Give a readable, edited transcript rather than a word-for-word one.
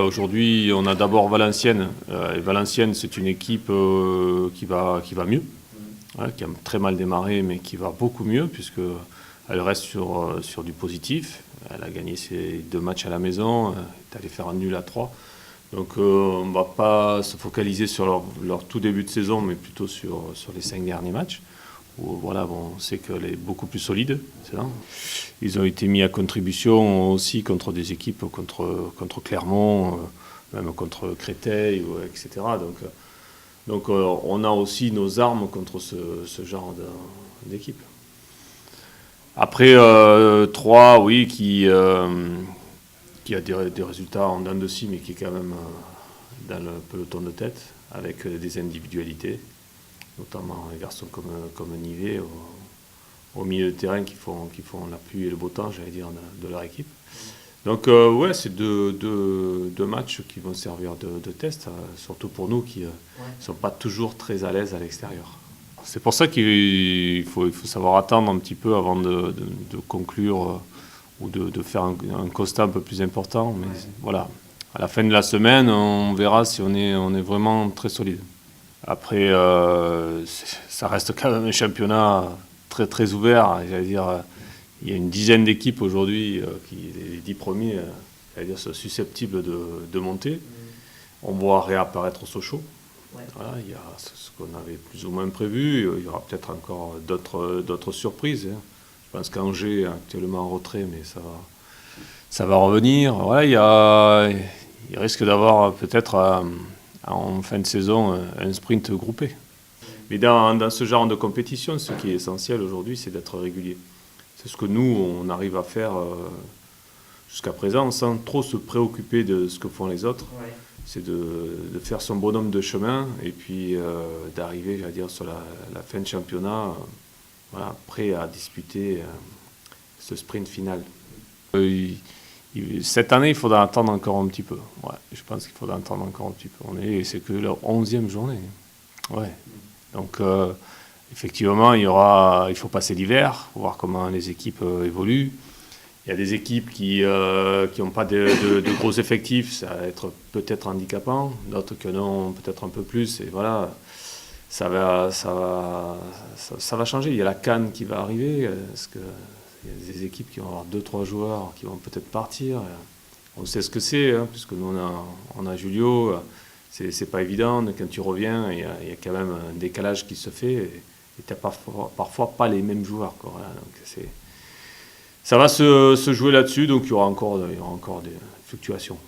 Aujourd'hui, on a d'abord Valenciennes. Et Valenciennes, c'est une équipe qui va mieux, qui a très mal démarré, mais qui va beaucoup mieux, puisqu'elle reste sur du positif. Elle a gagné ses 2 matchs à la maison, elle est allée faire un nul à 3. Donc on ne va pas se focaliser sur leur tout début de saison, mais plutôt sur les 5 derniers matchs. Où, voilà, bon, on sait qu'elle est beaucoup plus solide. C'est là. Ils ont été mis à contribution aussi contre des équipes, contre Clermont, même contre Créteil, etc. Donc on a aussi nos armes contre ce genre d'équipe. Après, 3, oui, qui a des résultats en dents de scie, mais qui est quand même dans le peloton de tête, avec des individualités, notamment les garçons comme Nivet au milieu de terrain qui font la pluie et le beau temps, j'allais dire, de leur équipe. Donc ouais, c'est deux matchs qui vont servir de test, surtout pour nous qui ne sont pas toujours très à l'aise à l'extérieur. C'est pour ça qu'il faut savoir attendre un petit peu avant de conclure ou de faire un constat un peu plus important. Mais voilà, à la fin de la semaine, on verra si on est vraiment très solide. Après, ça reste quand même un championnat très, très ouvert. J'allais dire, il y a une dizaine d'équipes aujourd'hui les 10 premiers, sont susceptibles de monter. On voit réapparaître Sochaux. Voilà, il y a ce qu'on avait plus ou moins prévu. Il y aura peut-être encore d'autres surprises. Je pense qu'Angers est actuellement en retrait, mais ça va revenir. Voilà, il risque d'avoir peut-être en fin de saison un sprint groupé. Mais dans ce genre de compétition, ce qui est essentiel aujourd'hui, c'est d'être régulier. C'est ce que nous, on arrive à faire jusqu'à présent, sans trop se préoccuper de ce que font les autres. Ouais. C'est de faire son bonhomme de chemin et puis d'arriver, j'allais dire, sur la fin de championnat, voilà, prêt à disputer ce sprint final. Cette année, il faudra attendre encore un petit peu. Ouais, je pense qu'il faudra attendre encore un petit peu. C'est que la 11e journée. Ouais. Donc, effectivement, il faut passer l'hiver, voir comment les équipes évoluent. Il y a des équipes qui n'ont pas de gros effectifs, ça va être peut-être handicapant. D'autres qui en ont peut-être un peu plus. Et voilà, ça va changer. Il y a la CAN qui va arriver, parce que il y a des équipes qui vont avoir 2-3 joueurs qui vont peut-être partir. On sait ce que c'est, puisque nous on a Julio. C'est pas évident. Quand tu reviens, il y a quand même un décalage qui se fait. Et tu n'as parfois pas les mêmes joueurs. Voilà, donc ça va se jouer là-dessus. Donc il y aura encore des fluctuations.